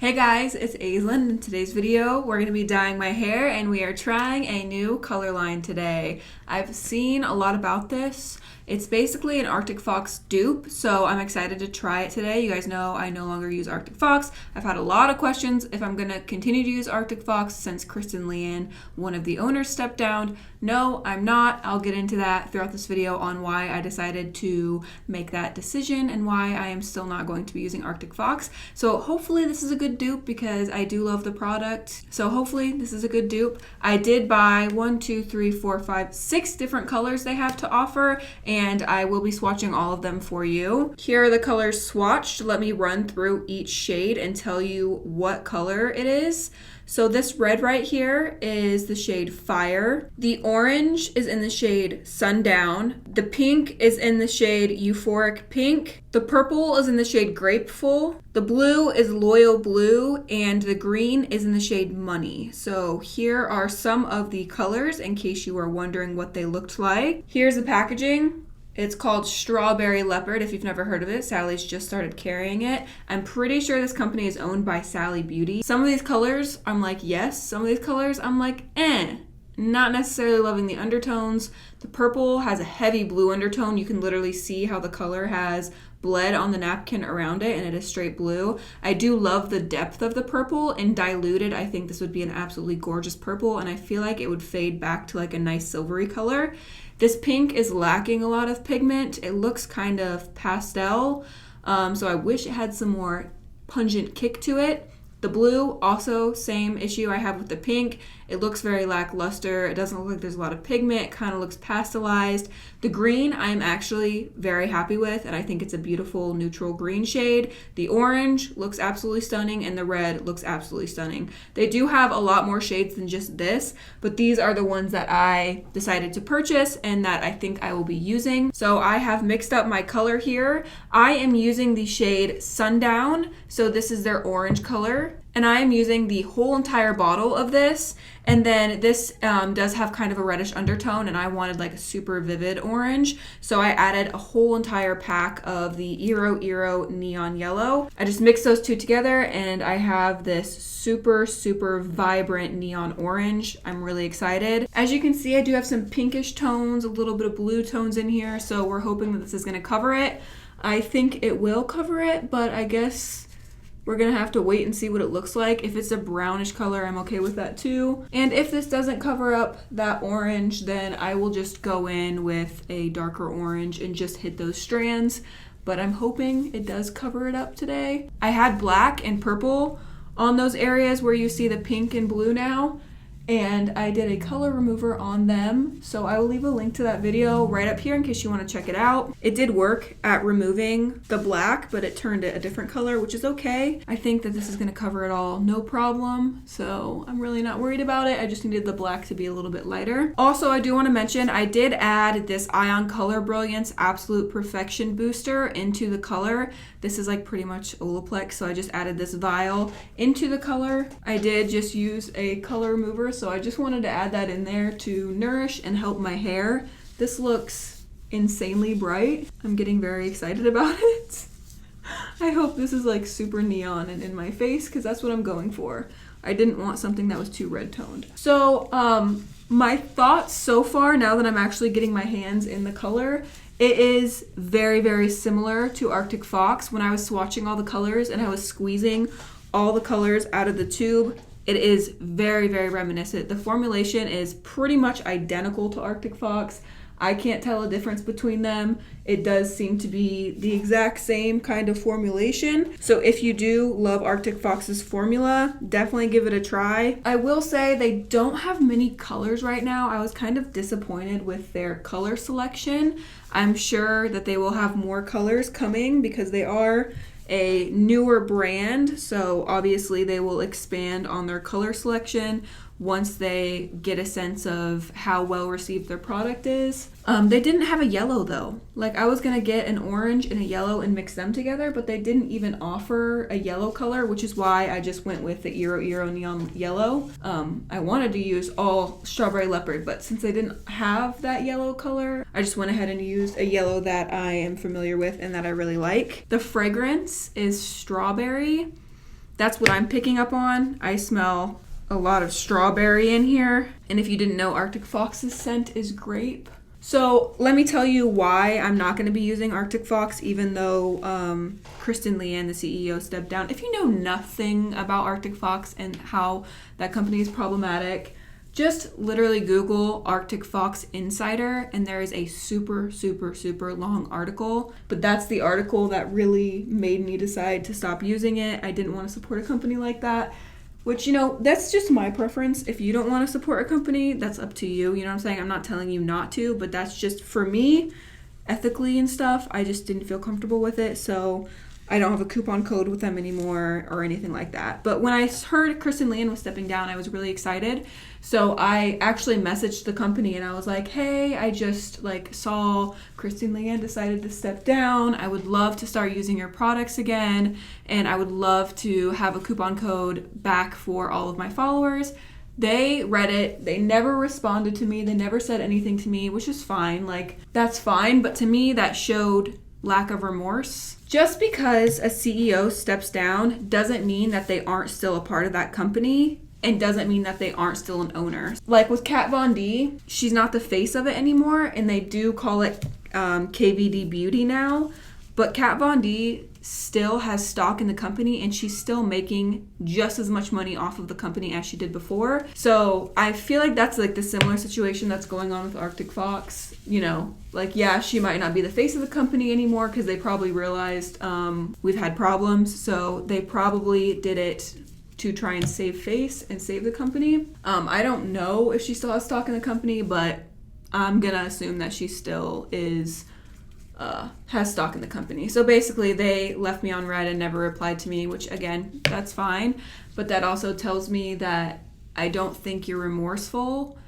Hey guys, it's Aislinn. In today's video, we're going to be dyeing my hair and we are trying a new color line today. I've seen a lot about this. It's basically an Arctic Fox dupe, so I'm excited to try it today. You guys know I no longer use Arctic Fox. I've had a lot of questions if I'm going to continue to use Arctic Fox since Kristen Leanne, one of the owners, stepped down. No, I'm not. I'll get into that throughout this video on why I decided to make that decision and why I am still not going to be using Arctic Fox. So hopefully this is a good dupe because I do love the product. So hopefully this is a good dupe. I did buy 6 different colors they have to offer, and I will be swatching all of them for you. Here are the colors swatched. Let me run through each shade and tell you what color it is. So this red right here is the shade Fire. The orange is in the shade Sundown. The pink is in the shade Euphoric Pink. The purple is in the shade Grapeful. The blue is Loyal Blue, and the green is in the shade Money. So here are some of the colors in case you are wondering what they looked like. Here's the packaging. It's called Strawberry Leopard. If you've never heard of it, Sally's just started carrying it. I'm pretty sure this company is owned by Sally Beauty. Some of these colors, I'm like, yes. Some of these colors, I'm like, eh. Not necessarily loving the undertones. The purple has a heavy blue undertone. You can literally see how the color has bled on the napkin around it, and it is straight blue. I do love the depth of the purple, and diluted, I think this would be an absolutely gorgeous purple, and I feel like it would fade back to like a nice silvery color. This pink is lacking a lot of pigment. It looks kind of pastel, so I wish it had some more pungent kick to it. The blue, also same issue I have with the pink. It looks very lackluster. It doesn't look like there's a lot of pigment. It kind of looks pastelized. The green I am actually very happy with, and I think it's a beautiful neutral green shade. The orange looks absolutely stunning, and the red looks absolutely stunning. They do have a lot more shades than just this, but these are the ones that I decided to purchase and that I think I will be using. So I have mixed up my color here. I am using the shade Sundown, so this is their orange color. And I am using the whole entire bottle of this. And then this does have kind of a reddish undertone, and I wanted like a super vivid orange. So I added a whole entire pack of the Eero Neon Yellow. I just mixed those two together, and I have this super vibrant neon orange. I'm really excited. As you can see, I do have some pinkish tones, a little bit of blue tones in here. So we're hoping that this is gonna cover it. I think it will cover it, but I guess we're gonna have to wait and see what it looks like. If it's a brownish color, I'm okay with that too. And if this doesn't cover up that orange, then I will just go in with a darker orange and just hit those strands. But I'm hoping it does cover it up today. I had black and purple on those areas where you see the pink and blue now, and I did a color remover on them. So I will leave a link to that video right up here in case you want to check it out. It did work at removing the black, but it turned it a different color, which is okay. I think that this is going to cover it all, no problem. So I'm really not worried about it. I just needed the black to be a little bit lighter. Also, I do want to mention I did add this Ion Color Brilliance Absolute Perfection Booster into the color. This is like pretty much Olaplex, so I just added this vial into the color. I did just use a color remover, so I just wanted to add that in there to nourish and help my hair. This looks insanely bright. I'm getting very excited about it. I hope this is like super neon and in my face, because that's what I'm going for. I didn't want something that was too red toned. So my thoughts so far, now that I'm actually getting my hands in the color, it is very similar to Arctic Fox. When I was swatching all the colors and I was squeezing all the colors out of the tube, it is very reminiscent. The formulation is pretty much identical to Arctic Fox. I can't tell a difference between them. It does seem to be the exact same kind of formulation. So if you do love Arctic Fox's formula, definitely give it a try. I will say they don't have many colors right now. I was kind of disappointed with their color selection. I'm sure that they will have more colors coming because they are a newer brand, so obviously they will expand on their color selection once they get a sense of how well received their product is. They didn't have a yellow though. Like I was gonna get an orange and a yellow and mix them together, but they didn't even offer a yellow color, which is why I just went with the Eero Neon Yellow. I wanted to use all Strawberry Leopard, but since they didn't have that yellow color, I just went ahead and used a yellow that I am familiar with and that I really like. The fragrance is strawberry. That's what I'm picking up on. I smell a lot of strawberry in here. And if you didn't know, Arctic Fox's scent is grape. So let me tell you why I'm not going to be using Arctic Fox, even though Kristen Leanne, the CEO, stepped down. If you know nothing about Arctic Fox and how that company is problematic, just literally Google Arctic Fox Insider, and there is a super, super, super long article. But that's the article that really made me decide to stop using it. I didn't want to support a company like that, which, you know, that's just my preference. If you don't want to support a company, that's up to you. You know what I'm saying? I'm not telling you not to, but that's just for me, ethically and stuff. I just didn't feel comfortable with it, so I don't have a coupon code with them anymore or anything like that. But when I heard Kristen Leanne was stepping down, I was really excited. So I actually messaged the company and I was like, hey, I just saw Kristen Leanne decided to step down. I would love to start using your products again. And I would love to have a coupon code back for all of my followers. They read it. They never responded to me. They never said anything to me, which is fine. That's fine. But to me, that showed lack of remorse. Just because a CEO steps down doesn't mean that they aren't still a part of that company, and doesn't mean that they aren't still an owner. Like with Kat Von D, she's not the face of it anymore, and they do call it KVD Beauty now, but Kat Von D still has stock in the company, and she's still making just as much money off of the company as she did before. So I feel like that's the similar situation that's going on with Arctic Fox. You know, yeah, she might not be the face of the company anymore because they probably realized we've had problems. So they probably did it to try and save face and save the company. I don't know if she still has stock in the company, but I'm gonna assume that she still has stock in the company. So basically they left me on red and never replied to me, which again, that's fine. But that also tells me that I don't think you're remorseful,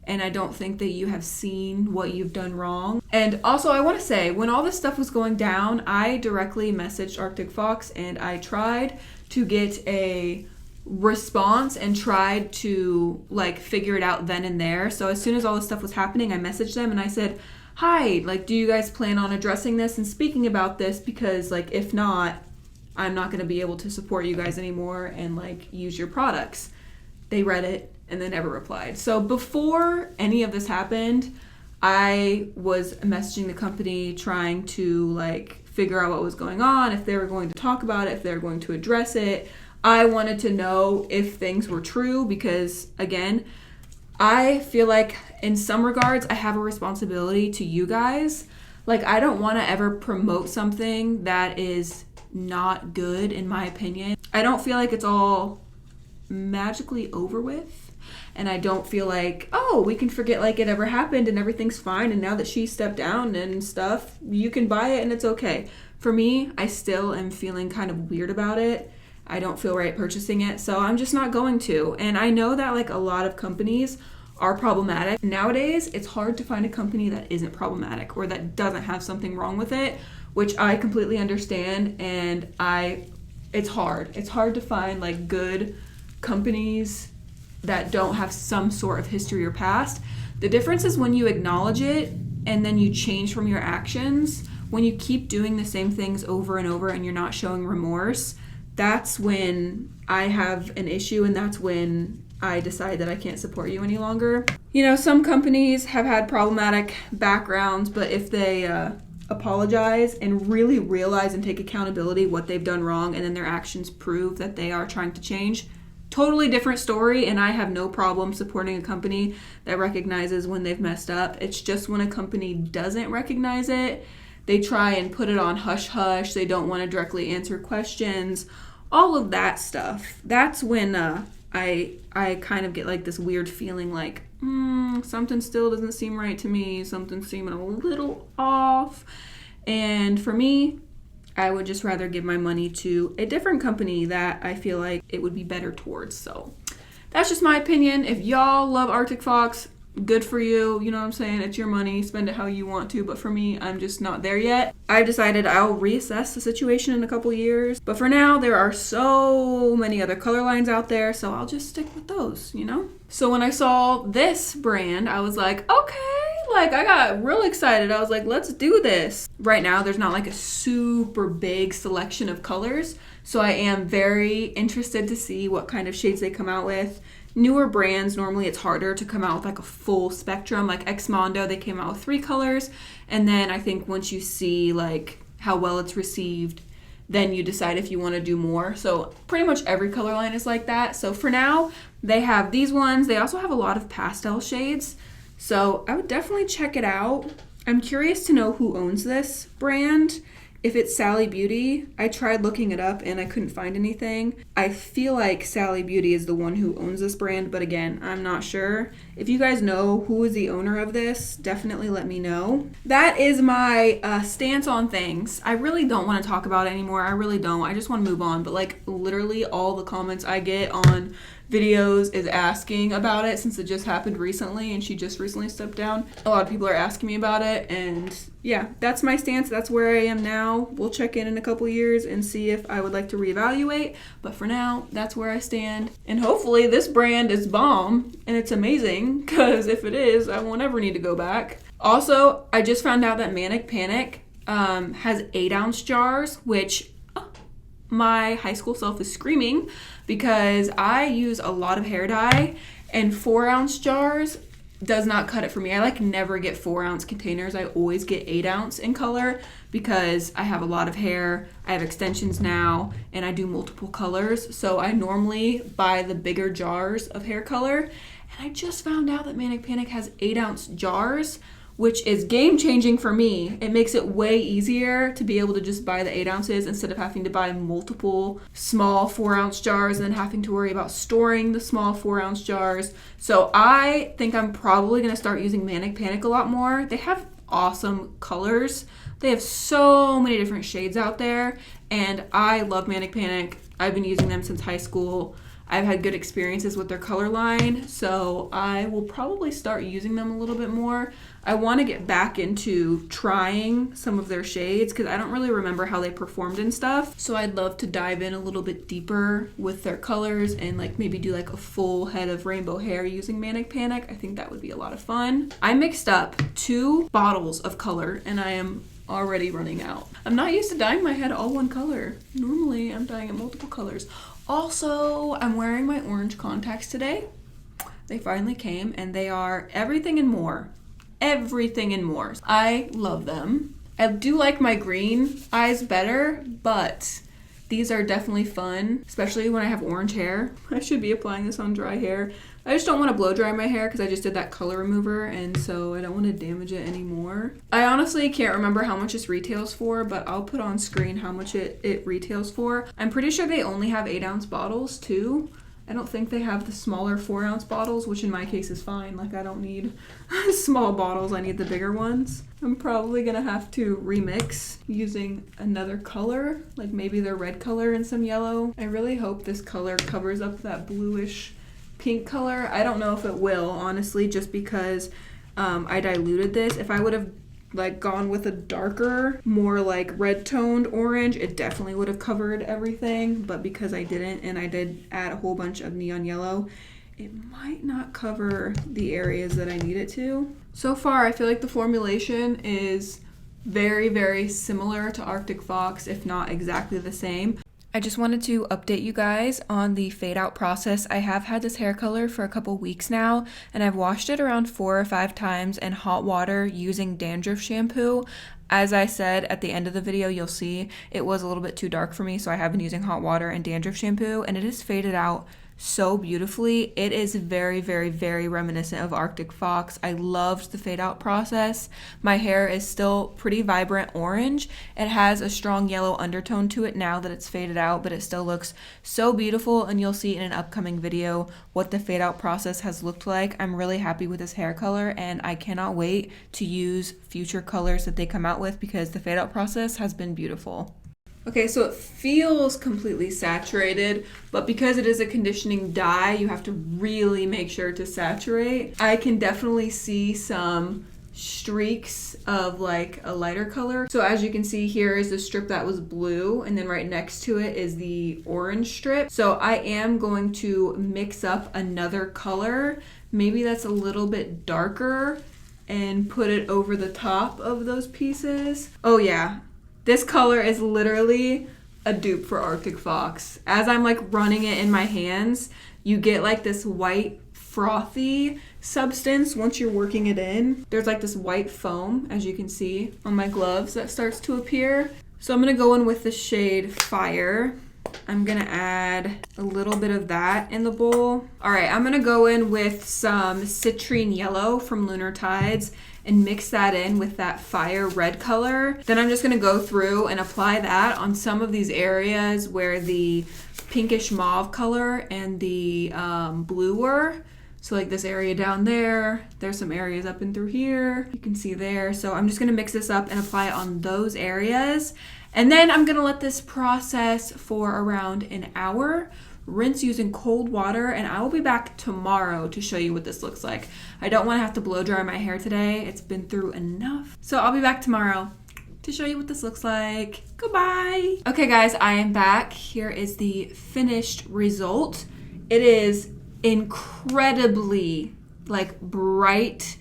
and I don't think that you have seen what you've done wrong. And also I want to say, when all this stuff was going down, I directly messaged Arctic Fox and I tried to get a response and tried to figure it out then and there. So as soon as all this stuff was happening, I messaged them and I said, hi, do you guys plan on addressing this and speaking about this? Because if not, I'm not going to be able to support you guys anymore and use your products. They read it and they never replied. So before any of this happened, I was messaging the company trying to figure out what was going on, if they were going to talk about it, if they were going to address it. I wanted to know if things were true because, again, I feel like in some regards I have a responsibility to you guys. I don't want to ever promote something that is not good, in my opinion. I don't feel like it's all magically over with. And I don't feel like, oh, we can forget it ever happened and everything's fine. And now that she stepped down and stuff, you can buy it and it's okay. For me, I still am feeling kind of weird about it. I don't feel right purchasing it, so I'm just not going to. And I know that a lot of companies are problematic. Nowadays, it's hard to find a company that isn't problematic or that doesn't have something wrong with it, which I completely understand. And it's hard. It's hard to find good companies that don't have some sort of history or past. The difference is when you acknowledge it and then you change from your actions. When you keep doing the same things over and over and you're not showing remorse, that's when I have an issue, and that's when I decide that I can't support you any longer. You know, some companies have had problematic backgrounds, but if they apologize and really realize and take accountability what they've done wrong, and then their actions prove that they are trying to change, totally different story. And I have no problem supporting a company that recognizes when they've messed up. It's just when a company doesn't recognize it, they try and put it on hush-hush. They don't want to directly answer questions. All of that stuff. That's when I kind of get this weird feeling something still doesn't seem right to me. Something's seeming a little off. And for me, I would just rather give my money to a different company that I feel like it would be better towards. So that's just my opinion. If y'all love Arctic Fox, good for you. You know what I'm saying? It's your money. Spend it how you want to. But for me, I'm just not there yet. I've decided I'll reassess the situation in a couple years. But for now, there are so many other color lines out there. So I'll just stick with those, you know? So when I saw this brand, I was like, okay, like I got real excited. I was like, let's do this. Right now, there's not like a super big selection of colors, so I am very interested to see what kind of shades they come out with. Newer brands, normally it's harder to come out with like a full spectrum. Like Xmondo, they came out with 3 colors, and then I think once you see like how well it's received, then you decide if you want to do more. So pretty much every color line is like that. So for now, they have these ones. They also have a lot of pastel shades, so I would definitely check it out. I'm curious to know who owns this brand. If it's Sally Beauty, I tried looking it up and I couldn't find anything. I feel like Sally Beauty is the one who owns this brand, but again, I'm not sure. If you guys know who is the owner of this, definitely let me know. That is my stance on things. I really don't want to talk about it anymore. I really don't. I just want to move on. But like literally all the comments I get on videos is asking about it, since it just happened recently and she just recently stepped down. A lot of people are asking me about it, and yeah, that's my stance. That's where I am now. We'll check in a couple years and see if I would like to reevaluate, but for now, that's where I stand. And hopefully this brand is bomb and it's amazing, because if it is, I won't ever need to go back. Also, I just found out that Manic Panic has 8-ounce jars, which my high school self is screaming, because I use a lot of hair dye, and 4-ounce jars does not cut it for me. I like never get 4-ounce containers. I always get 8-ounce in color, because I have a lot of hair. I have extensions now, and I do multiple colors. So I normally buy the bigger jars of hair color. And I just found out that Manic Panic has 8-ounce jars, which is game changing for me. It makes it way easier to be able to just buy the 8 ounces instead of having to buy multiple small 4-ounce jars and then having to worry about storing the small 4-ounce jars. So I think I'm probably going to start using Manic Panic a lot more. They have awesome colors. They have so many different shades out there, and I love Manic Panic. I've been using them since high school. I've had good experiences with their color line, so I will probably start using them a little bit more. I want to get back into trying some of their shades, because I don't really remember how they performed and stuff. So I'd love to dive in a little bit deeper with their colors and like maybe do like a full head of rainbow hair using Manic Panic. I think that would be a lot of fun. I mixed up 2 bottles of color and I am already running out. I'm not used to dyeing my head all one color. Normally I'm dyeing it multiple colors. Also, I'm wearing my orange contacts today. They finally came, and they are everything and more. Everything and more. I love them. I do like my green eyes better, but these are definitely fun, especially when I have orange hair. I should be applying this on dry hair. I just don't want to blow dry my hair because I just did that color remover, and so I don't want to damage it anymore. I honestly can't remember how much this retails for, but I'll put on screen how much it retails for. I'm pretty sure they only have 8-ounce bottles too. I don't think they have the smaller 4-ounce bottles, which in my case is fine. Like, I don't need small bottles. I need the bigger ones. I'm probably going to have to remix using another color, like maybe the red color and some yellow. I really hope this color covers up that bluish pink color. I don't know if it will, honestly, just because I diluted this. If I would have like gone with a darker, more like red toned orange, it definitely would have covered everything, but because I didn't and I did add a whole bunch of neon yellow, it might not cover the areas that I need it to. So far, I feel like the formulation is very, very similar to Arctic Fox, if not exactly the same. I just wanted to update you guys on the fade out process. I have had this hair color for a couple weeks now, and I've washed it around 4 or 5 times in hot water using dandruff shampoo. As I said at the end of the video, you'll see it was a little bit too dark for me, so I have been using hot water and dandruff shampoo, and it has faded out so beautifully. It is very, very, very reminiscent of Arctic Fox. I loved the fade out process. My hair is still pretty vibrant orange. It has a strong yellow undertone to it now that it's faded out, but it still looks so beautiful, and you'll see in an upcoming video what the fade out process has looked like. I'm really happy with this hair color, and I cannot wait to use future colors that they come out with, because the fade out process has been beautiful. Okay, so it feels completely saturated, but because it is a conditioning dye, you have to really make sure to saturate. I can definitely see some streaks of like a lighter color. So as you can see, here is the strip that was blue, and then right next to it is the orange strip. So I am going to mix up another color, maybe that's a little bit darker, and put it over the top of those pieces. Oh yeah, this color is literally a dupe for Arctic Fox. As I'm like running it in my hands, you get like this white frothy substance once you're working it in. There's like this white foam, as you can see on my gloves, that starts to appear. So I'm gonna go in with the shade Fire. I'm gonna add a little bit of that in the bowl. All right, I'm gonna go in with some citrine yellow from Lunar Tides and mix that in with that Fire red color. Then I'm just gonna go through and apply that on some of these areas where the pinkish mauve color and the blue were. So like this area down there, there's some areas up and through here, you can see there. So I'm just gonna mix this up and apply it on those areas. And then I'm gonna let this process for around an hour, rinse using cold water, and I will be back tomorrow to show you what this looks like. I don't wanna have to blow dry my hair today. It's been through enough. So I'll be back tomorrow to show you what this looks like. Goodbye. Okay guys, I am back. Here is the finished result. It is incredibly like bright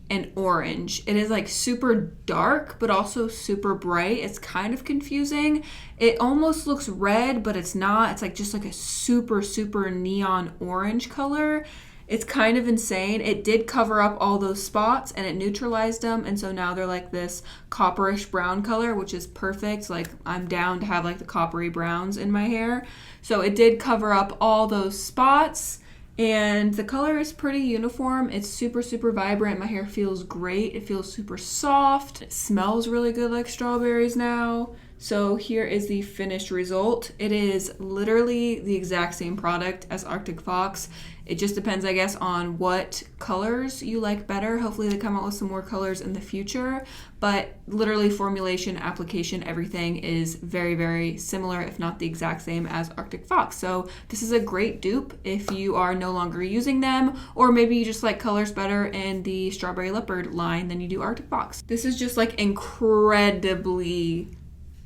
and orange. It is like super dark but also super bright. It's kind of confusing. It almost looks red but it's not. It's like just like a super neon orange color. It's kind of insane. It did cover up all those spots and it neutralized them, and so now they're like this copperish brown color, which is perfect. Like I'm down to have like the coppery browns in my hair. So it did cover up all those spots. And the color is pretty uniform. It's super vibrant. My hair feels great. It feels super soft. It smells really good like strawberries now. So here is the finished result. It is literally the exact same product as Arctic Fox. It just depends, I guess, on what colors you like better. Hopefully they come out with some more colors in the future. But literally formulation, application, everything is very similar, if not the exact same as Arctic Fox. So this is a great dupe if you are no longer using them, or maybe you just like colors better in the Strawberry Leopard line than you do Arctic Fox. This is just like incredibly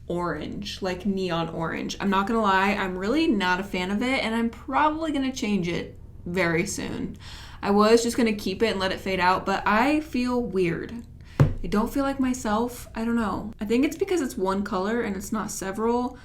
orange, like neon orange. I'm not gonna lie, I'm really not a fan of it, and I'm probably gonna change it very soon. I was just gonna keep it and let it fade out, but I feel weird. I don't feel like myself. I don't know. I think it's because it's one color and it's not several.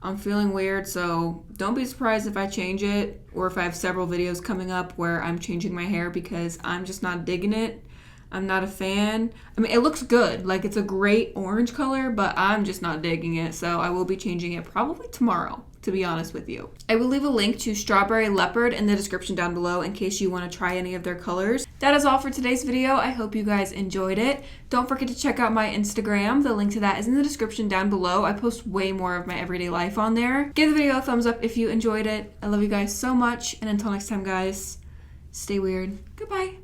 I'm feeling weird, so don't be surprised if I change it or if I have several videos coming up where I'm changing my hair because I'm just not digging it. I'm not a fan. I mean, it looks good. Like, it's a great orange color, but I'm just not digging it. So I will be changing it probably tomorrow, to be honest with you. I will leave a link to Strawberry Leopard in the description down below in case you want to try any of their colors. That is all for today's video. I hope you guys enjoyed it. Don't forget to check out my Instagram. The link to that is in the description down below. I post way more of my everyday life on there. Give the video a thumbs up if you enjoyed it. I love you guys so much. And until next time, guys, stay weird. Goodbye.